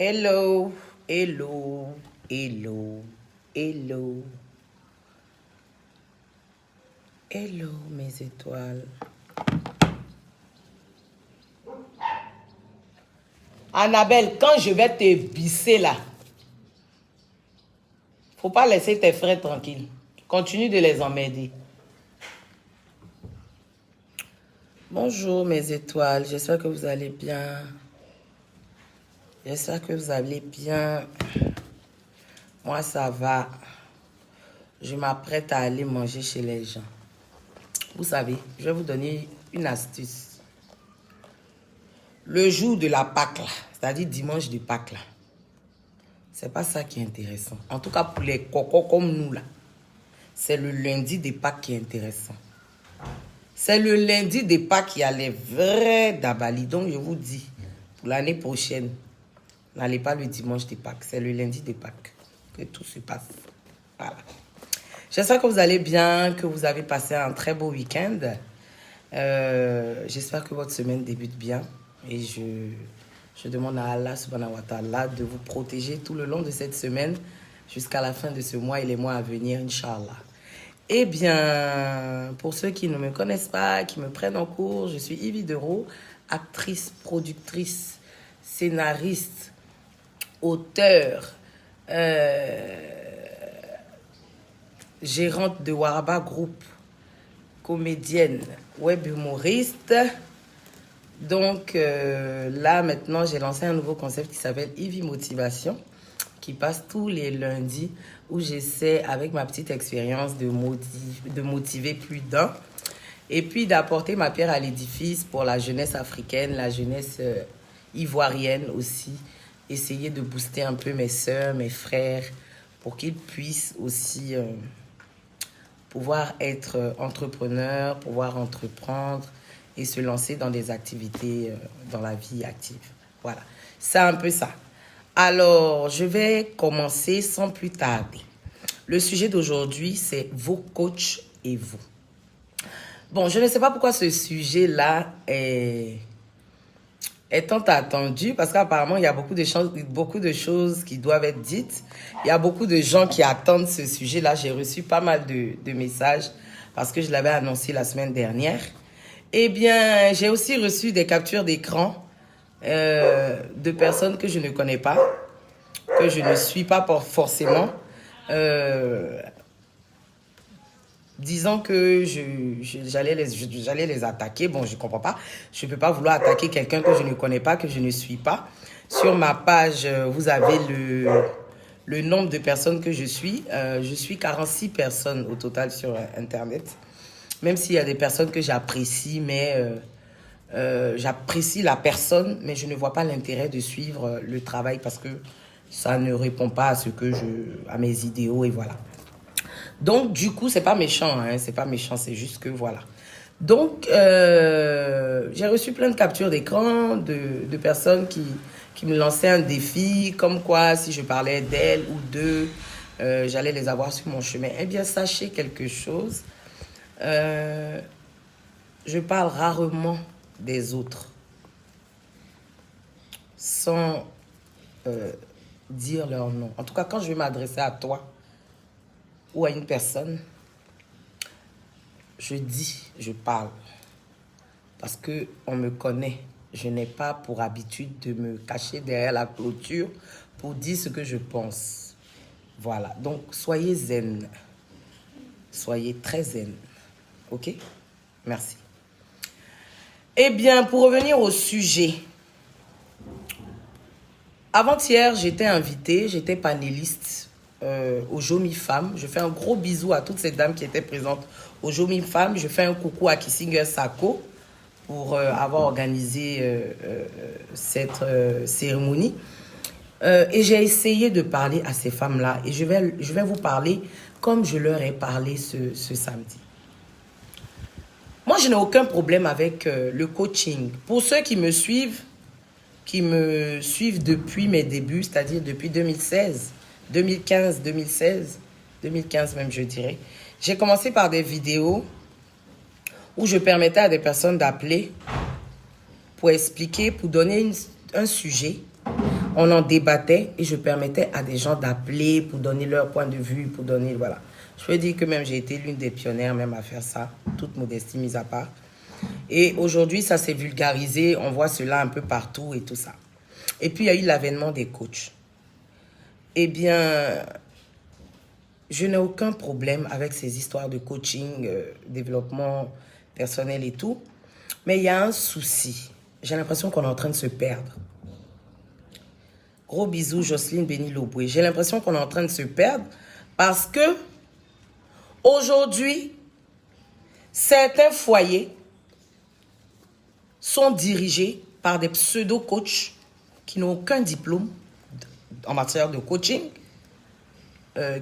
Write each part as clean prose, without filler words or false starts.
Hello, hello, hello, hello. Hello, mes étoiles. Annabelle, quand je vais te bisser là, faut pas laisser tes frères tranquilles. Continue de les emmerder. Bonjour mes étoiles, j'espère que vous allez bien. J'espère que vous allez bien. Moi ça va. Je m'apprête à aller manger chez les gens. Vous savez, je vais vous donner une astuce. Le jour de la Pâque là, c'est-à-dire dimanche de Pâques là, c'est pas ça qui est intéressant. En tout cas pour les cocos comme nous là, c'est le lundi de Pâques qui est intéressant. C'est le lundi de Pâques qui a les vrais dabali. Donc je vous dis, pour l'année prochaine, n'allez pas le dimanche de Pâques. C'est le lundi de Pâques que tout se passe. Voilà. J'espère que vous allez bien, que vous avez passé un très beau week-end. J'espère que votre semaine débute bien. Et je demande à Allah subhanahu wa ta'ala de vous protéger tout le long de cette semaine jusqu'à la fin de ce mois et les mois à venir, Inch'Allah. Eh bien, pour ceux qui ne me connaissent pas, qui me prennent en cours, je suis Yvi Dero, actrice, productrice, scénariste, auteur, gérante de Waraba Group, comédienne, web humoriste. Donc là, maintenant, j'ai lancé un nouveau concept qui s'appelle Yvi Motivation, qui passe tous les lundis, où j'essaie, avec ma petite expérience, de motiver plus d'un. Et puis d'apporter ma pierre à l'édifice pour la jeunesse africaine, la jeunesse ivoirienne aussi. Essayer de booster un peu mes sœurs, mes frères, pour qu'ils puissent aussi pouvoir être entrepreneurs, pouvoir entreprendre et se lancer dans des activités dans la vie active. Voilà, c'est un peu ça. Alors, je vais commencer sans plus tarder. Le sujet d'aujourd'hui, c'est vos coachs et vous. Bon, je ne sais pas pourquoi ce sujet-là est tant attendu, parce qu'apparemment, il y a beaucoup de choses qui doivent être dites. Il y a beaucoup de gens qui attendent ce sujet-là. J'ai reçu pas mal de messages parce que je l'avais annoncé la semaine dernière. Eh bien, j'ai aussi reçu des captures d'écran de personnes que je ne connais pas, que je ne suis pas forcément, disant que j'allais les attaquer. Bon, je ne comprends pas. Je ne peux pas vouloir attaquer quelqu'un que je ne connais pas, que je ne suis pas. Sur ma page, vous avez le nombre de personnes que je suis. Je suis 46 personnes au total sur Internet. Même s'il y a des personnes que j'apprécie, mais j'apprécie la personne, mais je ne vois pas l'intérêt de suivre le travail parce que ça ne répond pas à mes idéaux et voilà. Donc, du coup, c'est pas méchant, hein, c'est pas méchant, c'est juste que voilà. Donc, j'ai reçu plein de captures d'écran de personnes qui me lançaient un défi, comme quoi, si je parlais d'elles ou d'eux, j'allais les avoir sur mon chemin. Eh bien, sachez quelque chose. Je parle rarement des autres sans dire leur nom. En tout cas, quand je vais m'adresser à toi ou à une personne, je parle. Parce qu'on me connaît. Je n'ai pas pour habitude de me cacher derrière la clôture pour dire ce que je pense. Voilà. Donc, soyez zen. Soyez très zen. Ok? Merci. Eh bien, pour revenir au sujet. Avant-hier, j'étais invitée, j'étais panéliste au Jomi Femmes. Je fais un gros bisou à toutes ces dames qui étaient présentes au Jomi Femmes. Je fais un coucou à Kissinger Sako pour avoir organisé cette cérémonie. Et j'ai essayé de parler à ces femmes-là. Et je vais vous parler comme je leur ai parlé ce samedi. Moi, je n'ai aucun problème avec le coaching. Pour ceux qui me suivent depuis mes débuts, c'est-à-dire depuis 2016, 2015, 2016, 2015 même, je dirais. J'ai commencé par des vidéos où je permettais à des personnes d'appeler pour expliquer, pour donner un sujet On en débattait et je permettais à des gens d'appeler pour donner leur point de vue, pour donner, voilà. Je peux dire que même j'ai été l'une des pionnières même à faire ça, toute modestie mise à part. Et aujourd'hui, ça s'est vulgarisé, on voit cela un peu partout et tout ça. Et puis, il y a eu l'avènement des coachs. Eh bien, je n'ai aucun problème avec ces histoires de coaching, développement personnel et tout. Mais il y a un souci. J'ai l'impression qu'on est en train de se perdre. Gros bisous, Jocelyne Béni-Loboué. J'ai l'impression qu'on est en train de se perdre parce que aujourd'hui, certains foyers sont dirigés par des pseudo-coachs qui n'ont aucun diplôme en matière de coaching,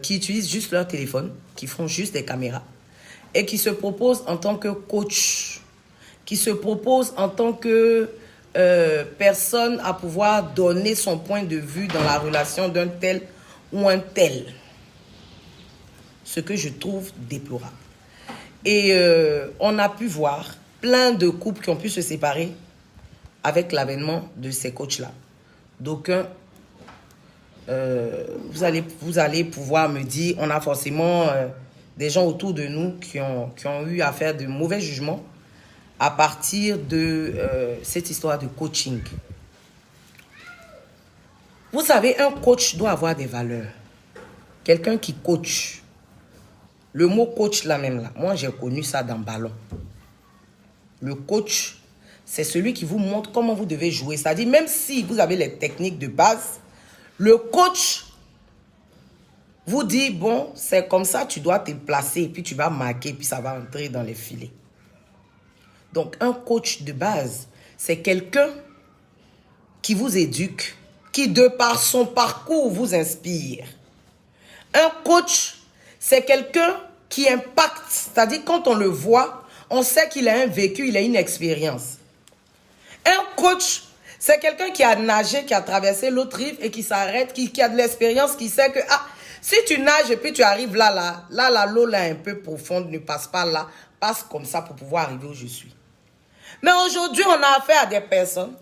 qui utilisent juste leur téléphone, qui font juste des caméras et qui se proposent en tant que coach, qui se proposent en tant que personne à pouvoir donner son point de vue dans la relation d'un tel ou un tel. Ce que je trouve déplorable. Et on a pu voir plein de couples qui ont pu se séparer avec l'avènement de ces coachs-là. D'aucuns, vous allez pouvoir me dire, on a forcément des gens autour de nous qui ont eu à faire de mauvais jugements à partir de cette histoire de coaching. Vous savez, un coach doit avoir des valeurs. Quelqu'un qui coach. Le mot coach là même là, moi j'ai connu ça dans Ballon. Le coach, c'est celui qui vous montre comment vous devez jouer. C'est-à-dire, même si vous avez les techniques de base, le coach vous dit, bon, c'est comme ça, tu dois te placer, et puis tu vas marquer, puis ça va entrer dans les filets. Donc, un coach de base, c'est quelqu'un qui vous éduque, qui de par son parcours vous inspire. Un coach, c'est quelqu'un qui impacte, c'est-à-dire quand on le voit, on sait qu'il a un vécu, il a une expérience. Un coach, c'est quelqu'un qui a nagé, qui a traversé l'autre rive et qui s'arrête, qui a de l'expérience, qui sait que si tu nages et puis tu arrives là, l'eau là est un peu profonde, ne passe pas là, passe comme ça pour pouvoir arriver où je suis. Mais aujourd'hui, on a affaire à des personnes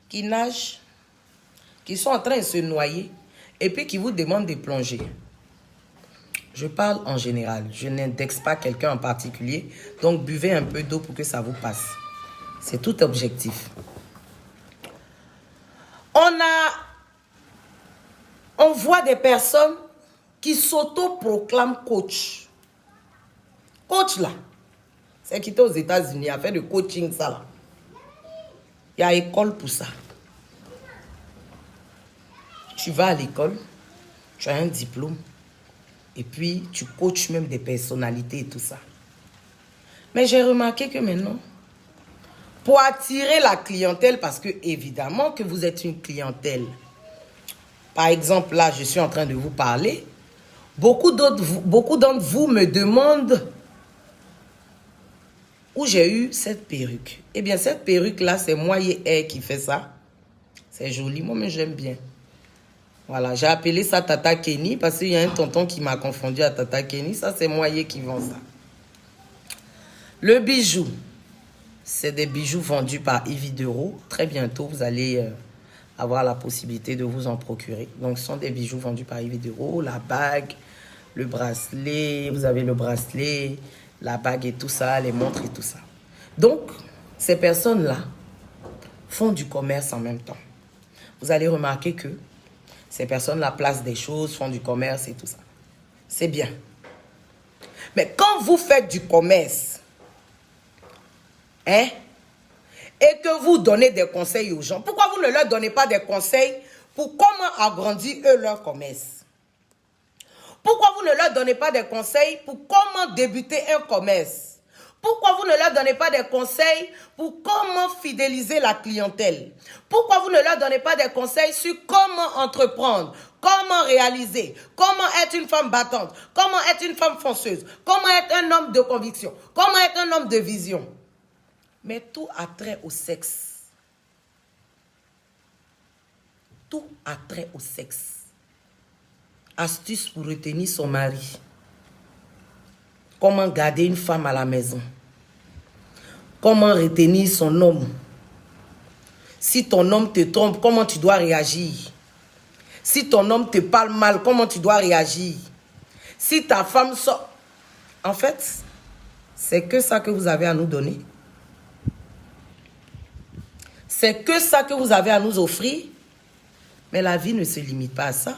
qui nagent, qui sont en train de se noyer et puis qui vous demandent de plonger. Je parle en général, je n'indexe pas quelqu'un en particulier, donc buvez un peu d'eau pour que ça vous passe. C'est tout objectif. On voit des personnes qui s'auto-proclament coach. Coach là, c'est qui était aux États-Unis, a fait de coaching ça là. Il y a école pour ça. Tu vas à l'école, tu as un diplôme, et puis tu coaches même des personnalités et tout ça. Mais j'ai remarqué que maintenant, pour attirer la clientèle, parce que évidemment que vous êtes une clientèle. Par exemple, là, je suis en train de vous parler. Beaucoup d'entre vous me demandent où j'ai eu cette perruque. Eh bien, cette perruque-là, c'est Moyer Air qui fait ça. C'est joli, moi, mais j'aime bien. Voilà, j'ai appelé ça Tata Kenny parce qu'il y a un tonton qui m'a confondu à Tata Kenny. Ça, c'est Moyer qui vend ça. Le bijou. C'est des bijoux vendus par Yves Dero. Très bientôt, vous allez avoir la possibilité de vous en procurer. Donc, ce sont des bijoux vendus par Yves Dero. La bague, le bracelet, vous avez le bracelet, la bague et tout ça, les montres et tout ça. Donc, ces personnes-là font du commerce en même temps. Vous allez remarquer que ces personnes-là placent des choses, font du commerce et tout ça. C'est bien. Mais quand vous faites du commerce, et que vous donnez des conseils aux gens, pourquoi vous ne leur donnez pas des conseils pour comment agrandir eux leur commerce? Pourquoi vous ne leur donnez pas des conseils pour comment débuter un commerce? Pourquoi vous ne leur donnez pas des conseils pour comment fidéliser la clientèle? Pourquoi vous ne leur donnez pas des conseils sur comment entreprendre, comment réaliser, comment être une femme battante, comment être une femme fonceuse, comment être un homme de conviction, comment être un homme de vision? Mais tout a trait au sexe. Tout a trait au sexe. Astuce pour retenir son mari. Comment garder une femme à la maison. Comment retenir son homme. Si ton homme te trompe, comment tu dois réagir? Si ton homme te parle mal, comment tu dois réagir? Si ta femme sort... En fait, c'est que ça que vous avez à nous donner. C'est que ça que vous avez à nous offrir. Mais la vie ne se limite pas à ça.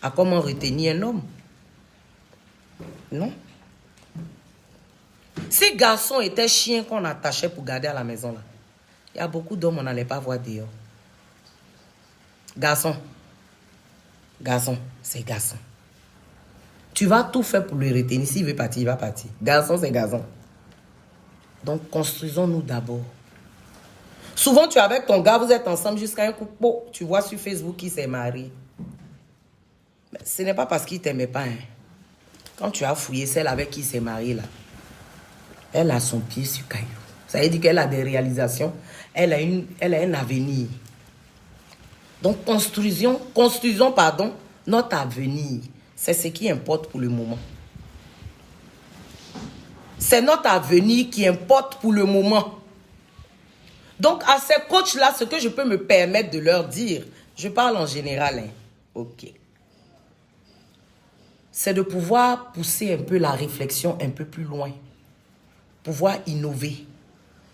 À comment retenir un homme. Non. Si garçon était chien qu'on attachait pour garder à la maison, là, il y a beaucoup d'hommes, on n'allait pas voir dehors. Garçon. Garçon, c'est garçon. Tu vas tout faire pour le retenir. S'il veut partir, il va partir. Garçon, c'est garçon. Donc, construisons-nous d'abord. Souvent, tu es avec ton gars, vous êtes ensemble jusqu'à un coup. Bon, tu vois sur Facebook qu'il s'est marié. Mais ce n'est pas parce qu'il ne t'aimait pas. Hein. Quand tu as fouillé celle avec qui il s'est marié, là, elle a son pied sur caillou. Ça veut dire qu'elle a des réalisations. Elle a un avenir. Donc, construisons, notre avenir. C'est ce qui importe pour le moment. C'est notre avenir qui importe pour le moment. Donc, à ces coachs-là, ce que je peux me permettre de leur dire, je parle en général, hein, ok, c'est de pouvoir pousser un peu la réflexion un peu plus loin, pouvoir innover,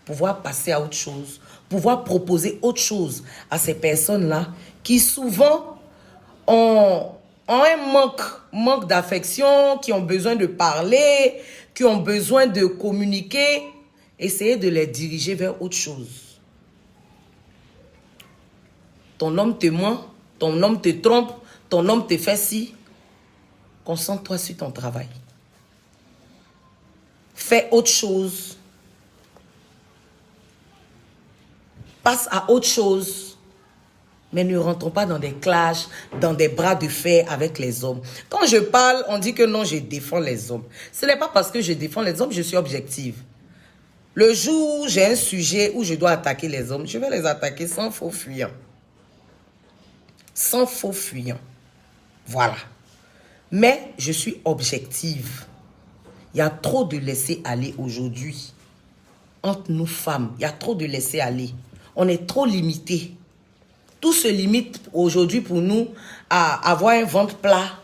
pouvoir passer à autre chose, pouvoir proposer autre chose à ces personnes-là qui souvent ont un manque d'affection, qui ont besoin de parler, qui ont besoin de communiquer, essayer de les diriger vers autre chose. Ton homme te ment, ton homme te trompe, ton homme te fait ci. Concentre-toi sur ton travail. Fais autre chose. Passe à autre chose. Mais ne rentrons pas dans des clashs, dans des bras de fer avec les hommes. Quand je parle, on dit que non, je défends les hommes. Ce n'est pas parce que je défends les hommes, je suis objective. Le jour où j'ai un sujet où je dois attaquer les hommes, je vais les attaquer sans faux fuyant. Sans faux fuyant. Voilà. Mais je suis objective. Il y a trop de laisser aller aujourd'hui. Entre nous femmes, il y a trop de laisser aller. On est trop limité. Tout se limite aujourd'hui pour nous à avoir un ventre plat,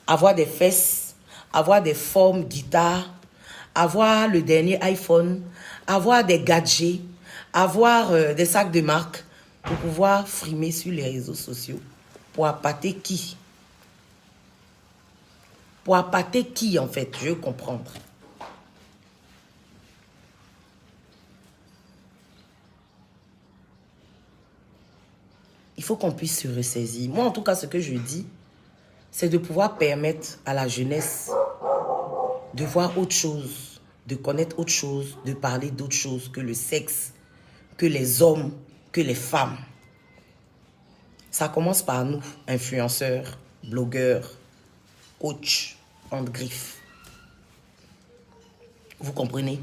avoir des fesses, avoir des formes guitare, avoir le dernier iPhone, avoir des gadgets, avoir des sacs de marque pour pouvoir frimer sur les réseaux sociaux. Pour appâter qui? Pour appâter qui, en fait? Je veux comprendre. Il faut qu'on puisse se ressaisir. Moi, en tout cas, ce que je dis, c'est de pouvoir permettre à la jeunesse de voir autre chose, de connaître autre chose, de parler d'autre chose que le sexe, que les hommes, que les femmes. Ça commence par nous, influenceurs, blogueurs, coachs, en griffe. Vous comprenez?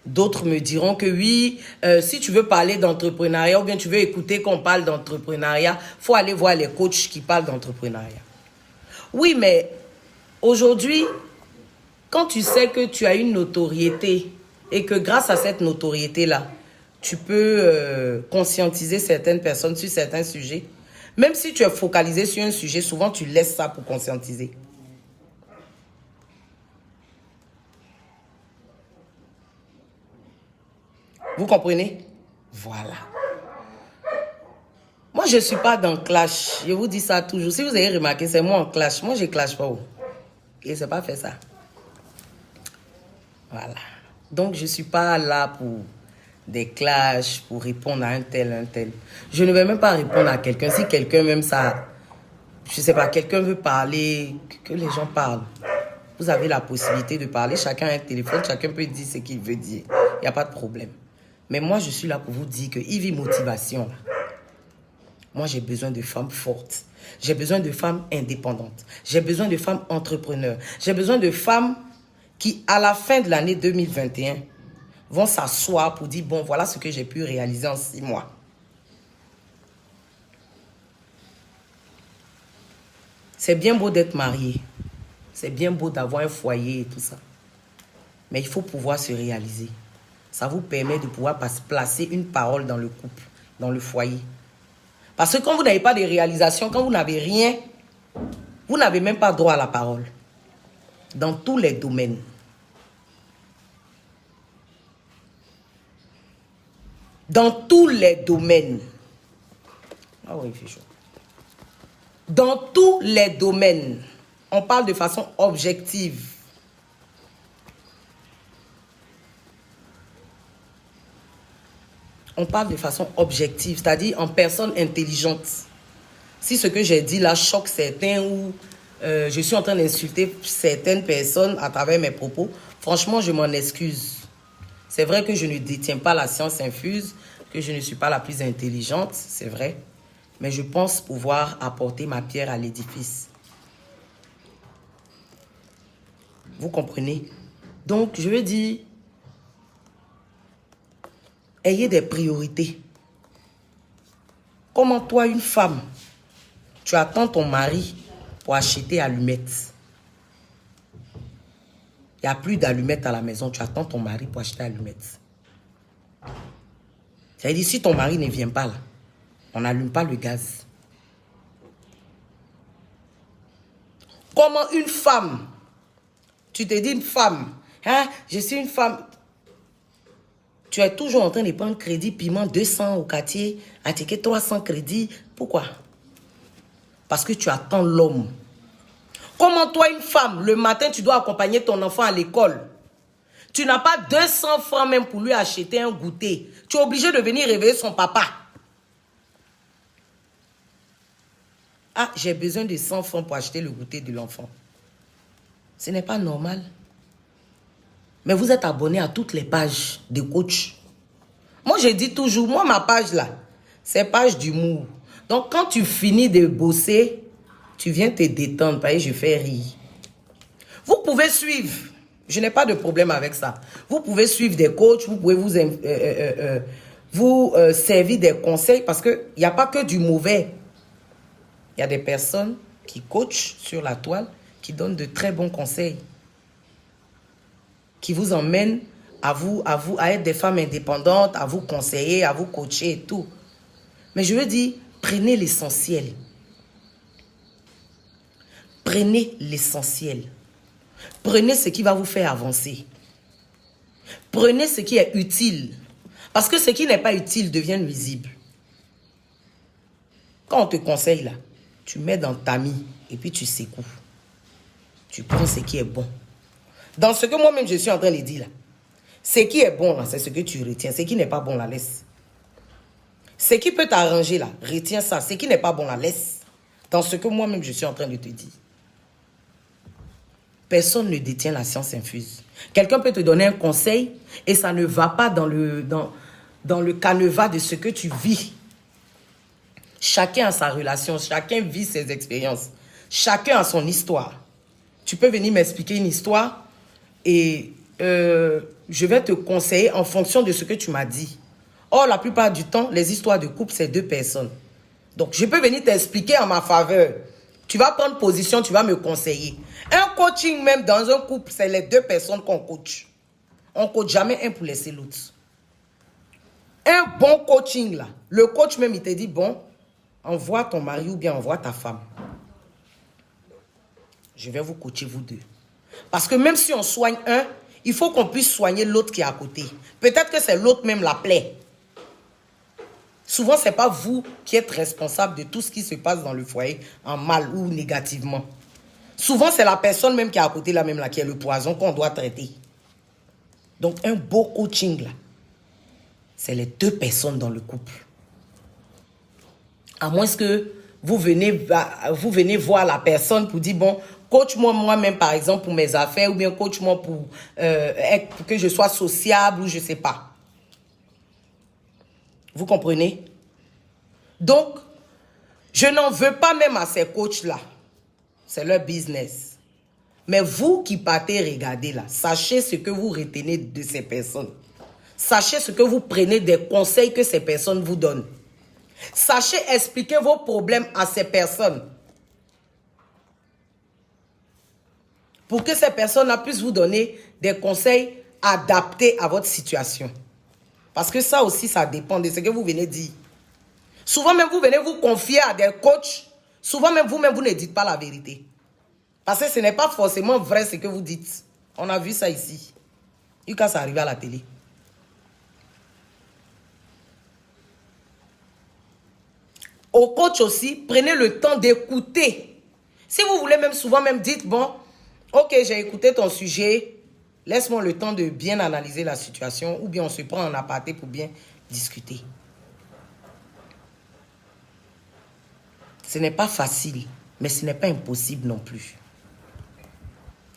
D'autres me diront que oui, si tu veux parler d'entrepreneuriat ou bien tu veux écouter qu'on parle d'entrepreneuriat, il faut aller voir les coachs qui parlent d'entrepreneuriat. Oui, mais aujourd'hui, quand tu sais que tu as une notoriété et que grâce à cette notoriété-là, tu peux conscientiser certaines personnes sur certains sujets, même si tu es focalisé sur un sujet, souvent tu laisses ça pour conscientiser. Vous comprenez? Voilà. Moi, je ne suis pas dans clash. Je vous dis ça toujours. Si vous avez remarqué, c'est moi en clash. Moi, je ne clash pas. Et je ne sais pas faire ça. Voilà. Donc, je ne suis pas là pour des clashs, pour répondre à un tel. Je ne vais même pas répondre à quelqu'un. Si quelqu'un même ça, je ne sais pas, quelqu'un veut parler, que les gens parlent. Vous avez la possibilité de parler. Chacun a un téléphone. Chacun peut dire ce qu'il veut dire. Il n'y a pas de problème. Mais moi, je suis là pour vous dire que Ivy Motivation, moi, j'ai besoin de femmes fortes. J'ai besoin de femmes indépendantes. J'ai besoin de femmes entrepreneurs. J'ai besoin de femmes qui, à la fin de l'année 2021, vont s'asseoir pour dire, bon, voilà ce que j'ai pu réaliser en 6 mois. C'est bien beau d'être marié. C'est bien beau d'avoir un foyer et tout ça. Mais il faut pouvoir se réaliser. ça vous permet de pouvoir placer une parole dans le couple, dans le foyer. Parce que quand vous n'avez pas de réalisation, quand vous n'avez rien, vous n'avez même pas droit à la parole. Dans tous les domaines. Dans tous les domaines. Ah oui, il fait chaud. Dans tous les domaines, on parle de façon objective. On parle de façon objective, c'est-à-dire en personne intelligente. Si ce que j'ai dit là choque certains ou je suis en train d'insulter certaines personnes à travers mes propos, franchement, je m'en excuse. C'est vrai que je ne détiens pas la science infuse, que je ne suis pas la plus intelligente, c'est vrai. Mais je pense pouvoir apporter ma pierre à l'édifice. Vous comprenez? Donc, je veux dire, ayez des priorités. Comment toi, une femme, tu attends ton mari pour acheter allumettes. Il n'y a plus d'allumettes à la maison, tu attends ton mari pour acheter allumettes. C'est-à-dire, si ton mari ne vient pas là, on n'allume pas le gaz. Comment une femme, tu te dis une femme, hein, je suis une femme, tu es toujours en train de prendre crédit, piment 200 au quartier, à ticket 300 crédits. Pourquoi? Parce que tu attends l'homme. Comment toi, une femme, le matin, tu dois accompagner ton enfant à l'école. Tu n'as pas 200 francs même pour lui acheter un goûter. Tu es obligé de venir réveiller son papa. Ah, j'ai besoin de 100 francs pour acheter le goûter de l'enfant. Ce n'est pas normal. Mais vous êtes abonné à toutes les pages de coach. Moi, je dis toujours, moi, ma page là, c'est page d'humour. Donc, quand tu finis de bosser, tu viens te détendre, parce que je fais rire. Vous pouvez suivre. Je n'ai pas de problème avec ça. Vous pouvez suivre des coachs, vous pouvez vous servir des conseils parce qu'il n'y a pas que du mauvais. Il y a des personnes qui coachent sur la toile, qui donnent de très bons conseils, qui vous emmènent à être des femmes indépendantes, à vous conseiller, à vous coacher et tout. Mais je veux dire, prenez l'essentiel. Prenez l'essentiel. Prenez ce qui va vous faire avancer. Prenez ce qui est utile. Parce que ce qui n'est pas utile devient nuisible. Quand on te conseille là, tu mets dans ta mie et puis tu secoues. Tu prends ce qui est bon. Dans ce que moi-même je suis en train de dire là, ce qui est bon là, c'est ce que tu retiens. Ce qui n'est pas bon là, laisse. Ce qui peut t'arranger là, retiens ça. Ce qui n'est pas bon là, laisse. Dans ce que moi-même je suis en train de te dire. Personne ne détient la science infuse. Quelqu'un peut te donner un conseil et ça ne va pas dans le canevas de ce que tu vis. Chacun a sa relation, chacun vit ses expériences. Chacun a son histoire. Tu peux venir m'expliquer une histoire et je vais te conseiller en fonction de ce que tu m'as dit. Or, la plupart du temps, les histoires de couple, c'est 2 personnes. Donc, je peux venir t'expliquer en ma faveur. Tu vas prendre position, tu vas me conseiller. Un coaching même dans un couple, c'est les 2 personnes qu'on coach. On ne coach jamais un pour laisser l'autre. Un bon coaching là, le coach même il te dit bon, envoie ton mari ou bien envoie ta femme. Je vais vous coacher vous deux. Parce que même si on soigne un, il faut qu'on puisse soigner l'autre qui est à côté. Peut-être que c'est l'autre même la plaie. Souvent, ce n'est pas vous qui êtes responsable de tout ce qui se passe dans le foyer en mal ou négativement. Souvent, c'est la personne même qui est à côté là même là qui est le poison qu'on doit traiter. Donc, un beau coaching là, c'est les 2 personnes dans le couple. À moins que vous venez voir la personne pour dire, bon, coach-moi moi-même, par exemple, pour mes affaires, ou bien coach-moi pour que je sois sociable, ou je ne sais pas. Vous comprenez? Donc, je n'en veux pas même à ces coachs-là. C'est leur business. Mais vous qui partez regarder là, sachez ce que vous retenez de ces personnes. Sachez ce que vous prenez des conseils que ces personnes vous donnent. Sachez expliquer vos problèmes à ces personnes. Pour que ces personnes-là puissent vous donner des conseils adaptés à votre situation. Parce que ça aussi, ça dépend de ce que vous venez dire. Souvent même, vous venez vous confier à des coachs. Souvent même, vous-même, vous ne dites pas la vérité. Parce que ce n'est pas forcément vrai ce que vous dites. On a vu ça ici. Et quand ça arrive à la télé. Au coach aussi, prenez le temps d'écouter. Si vous voulez même souvent même dites, bon, ok, j'ai écouté ton sujet, laisse-moi le temps de bien analyser la situation ou bien on se prend en aparté pour bien discuter. Ce n'est pas facile, mais ce n'est pas impossible non plus.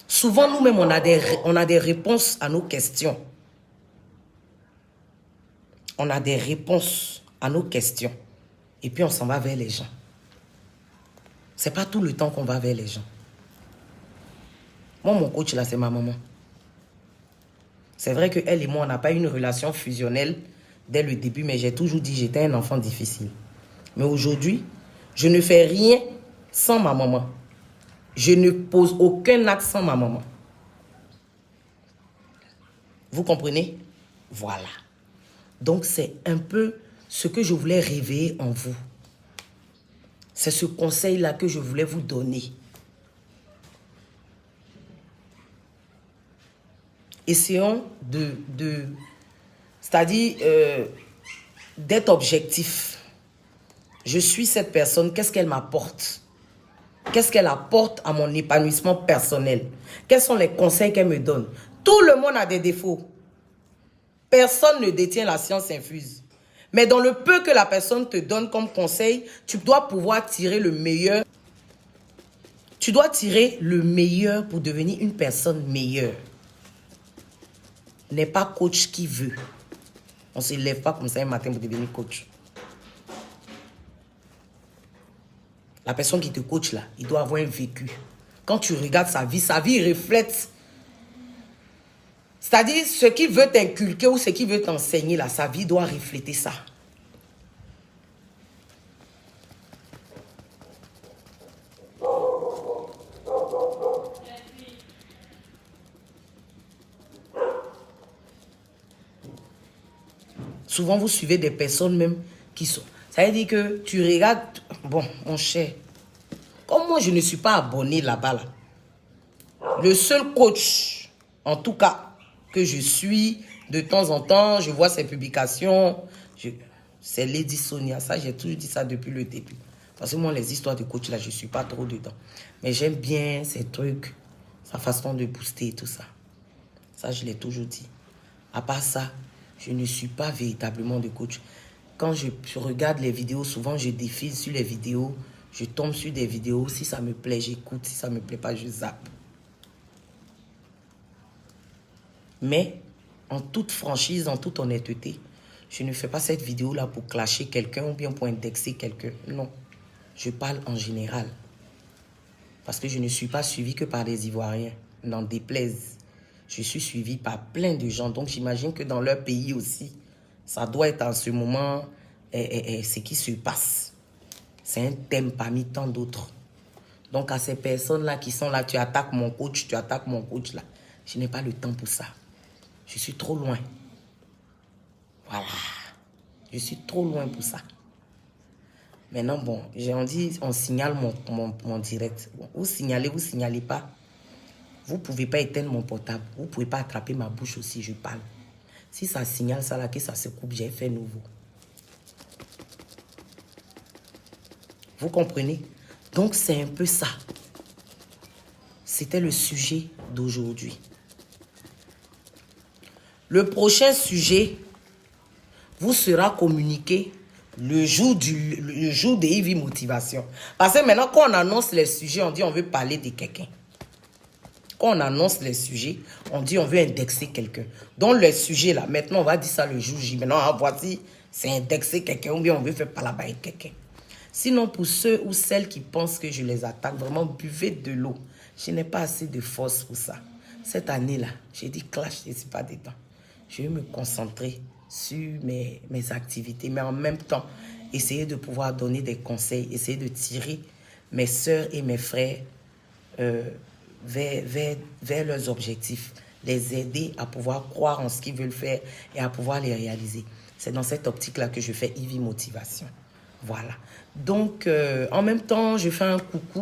Souvent, nous-mêmes, on a des réponses à nos questions. On a des réponses à nos questions. Et puis, on s'en va vers les gens. Ce n'est pas tout le temps qu'on va vers les gens. Moi, mon coach, là, c'est ma maman. C'est vrai qu'elle et moi, on n'a pas eu une relation fusionnelle dès le début, mais j'ai toujours dit que j'étais un enfant difficile. Mais aujourd'hui, je ne fais rien sans ma maman. Je ne pose aucun acte sans ma maman. Vous comprenez? Voilà. Donc, c'est un peu ce que je voulais réveiller en vous. C'est ce conseil-là que je voulais vous donner. Essayons c'est-à-dire d'être objectif. Je suis cette personne, qu'est-ce qu'elle m'apporte? Qu'est-ce qu'elle apporte à mon épanouissement personnel? Quels sont les conseils qu'elle me donne? Tout le monde a des défauts. Personne ne détient la science infuse. Mais dans le peu que la personne te donne comme conseil, tu dois pouvoir tirer le meilleur. Tu dois tirer le meilleur pour devenir une personne meilleure. N'est pas coach qui veut. On ne se lève pas comme ça un matin pour devenir coach. La personne qui te coach là, il doit avoir un vécu. Quand tu regardes sa vie reflète. C'est-à-dire, ce qu'il veut t'inculquer ou ce qu'il veut t'enseigner là, sa vie doit refléter ça. Souvent, vous suivez des personnes même qui sont... Ça veut dire que tu regardes... Bon, mon cher, comme moi, je ne suis pas abonné là-bas. Là. Le seul coach, en tout cas, que je suis de temps en temps, je vois ses publications, c'est Lady Sonia. Ça, j'ai toujours dit ça depuis le début. Parce que moi, les histoires de coach, là, je ne suis pas trop dedans. Mais j'aime bien ces trucs, sa façon de booster et tout ça. Ça, je l'ai toujours dit. À part ça, je ne suis pas véritablement de coach. Quand je regarde les vidéos, souvent je défile sur les vidéos, je tombe sur des vidéos. Si ça me plaît, j'écoute. Si ça ne me plaît pas, je zappe. Mais en toute franchise, en toute honnêteté, je ne fais pas cette vidéo-là pour clasher quelqu'un ou bien pour indexer quelqu'un. Non, je parle en général. Parce que je ne suis pas suivi que par des Ivoiriens, n'en déplaise. Je suis suivi par plein de gens. Donc, j'imagine que dans leur pays aussi, ça doit être en ce moment ce qui se passe. C'est un thème parmi tant d'autres. Donc, à ces personnes-là qui sont là, tu attaques mon coach là. Je n'ai pas le temps pour ça. Je suis trop loin. Voilà. Je suis trop loin pour ça. Maintenant, bon, on signale mon direct. Bon, vous signalez pas. Vous ne pouvez pas éteindre mon portable. Vous ne pouvez pas attraper ma bouche aussi, je parle. Si ça signale ça là, que ça se coupe, j'ai fait nouveau. Vous comprenez? Donc, c'est un peu ça. C'était le sujet d'aujourd'hui. Le prochain sujet vous sera communiqué le jour de Ivy Motivation. Parce que maintenant, quand on annonce les sujets, on dit on veut parler de quelqu'un. Quand on annonce les sujets, on dit on veut indexer quelqu'un. Donc, les sujets là, maintenant, on va dire ça le jour J. Maintenant, voici, c'est indexer quelqu'un ou bien on veut faire parler avec quelqu'un. Sinon, pour ceux ou celles qui pensent que je les attaque, vraiment, buvez de l'eau. Je n'ai pas assez de force pour ça. Cette année-là, j'ai dit clash, je ne suis pas dedans. Je vais me concentrer sur mes activités, mais en même temps, essayer de pouvoir donner des conseils, essayer de tirer mes soeurs et mes frères vers leurs objectifs, les aider à pouvoir croire en ce qu'ils veulent faire et à pouvoir les réaliser. C'est dans cette optique-là que je fais Ivy Motivation. Voilà. Donc, en même temps, je fais un coucou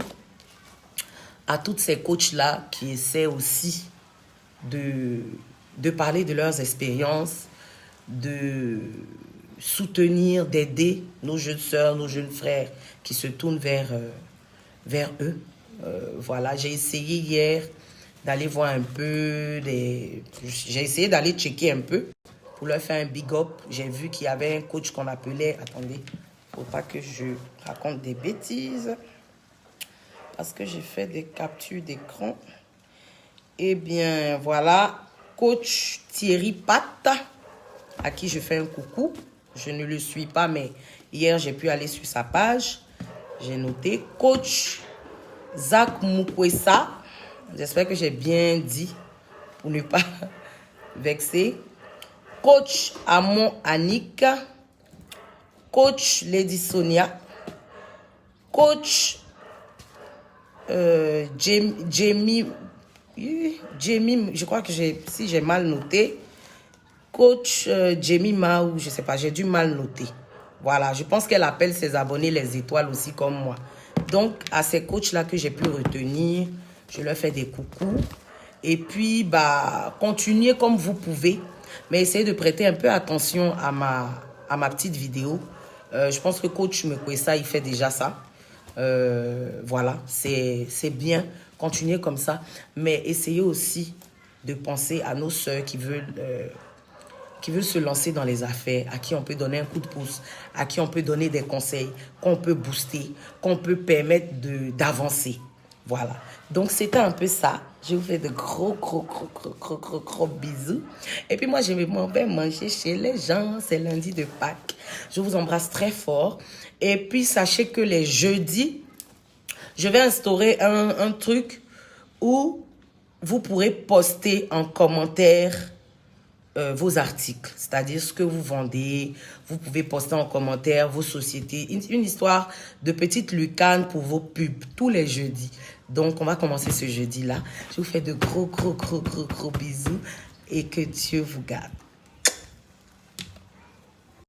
à toutes ces coachs-là qui essaient aussi de parler de leurs expériences, de soutenir, d'aider nos jeunes sœurs, nos jeunes frères qui se tournent vers eux. Voilà, j'ai essayé hier d'aller voir un peu, j'ai essayé d'aller checker un peu pour leur faire un big up. J'ai vu qu'il y avait un coach qu'on appelait, attendez, faut pas que je raconte des bêtises, parce que j'ai fait des captures d'écran. Eh bien, voilà, coach Thierry Pat, à qui je fais un coucou. Je ne le suis pas, mais hier, j'ai pu aller sur sa page. J'ai noté coach Zach Mukwesa. J'espère que j'ai bien dit pour ne pas vexer. Coach Amon Annick. Coach Lady Sonia. Coach Jamie, je crois que si j'ai mal noté. Coach Jamie Maou, je ne sais pas, j'ai dû mal noter. Voilà, je pense qu'elle appelle ses abonnés les étoiles aussi comme moi. Donc, à ces coachs-là que j'ai pu retenir, je leur fais des coucous. Et puis, continuez comme vous pouvez, mais essayez de prêter un peu attention à ma petite vidéo. Je pense que coach Mekwesa, il fait déjà ça. Voilà, c'est bien. Continuez comme ça. Mais essayez aussi de penser à nos sœurs qui veulent se lancer dans les affaires, à qui on peut donner un coup de pouce, à qui on peut donner des conseils, qu'on peut booster, qu'on peut permettre d'avancer. Voilà. Donc, c'était un peu ça. Je vous fais de gros bisous. Et puis, moi, je m'en vais manger chez les gens. C'est lundi de Pâques. Je vous embrasse très fort. Et puis, sachez que les jeudis, je vais instaurer un truc où vous pourrez poster en commentaire vos articles, c'est-à-dire ce que vous vendez. Vous pouvez poster en commentaire vos sociétés, une histoire de petite lucane pour vos pubs tous les jeudis. Donc, on va commencer ce jeudi-là. Je vous fais de gros bisous et que Dieu vous garde.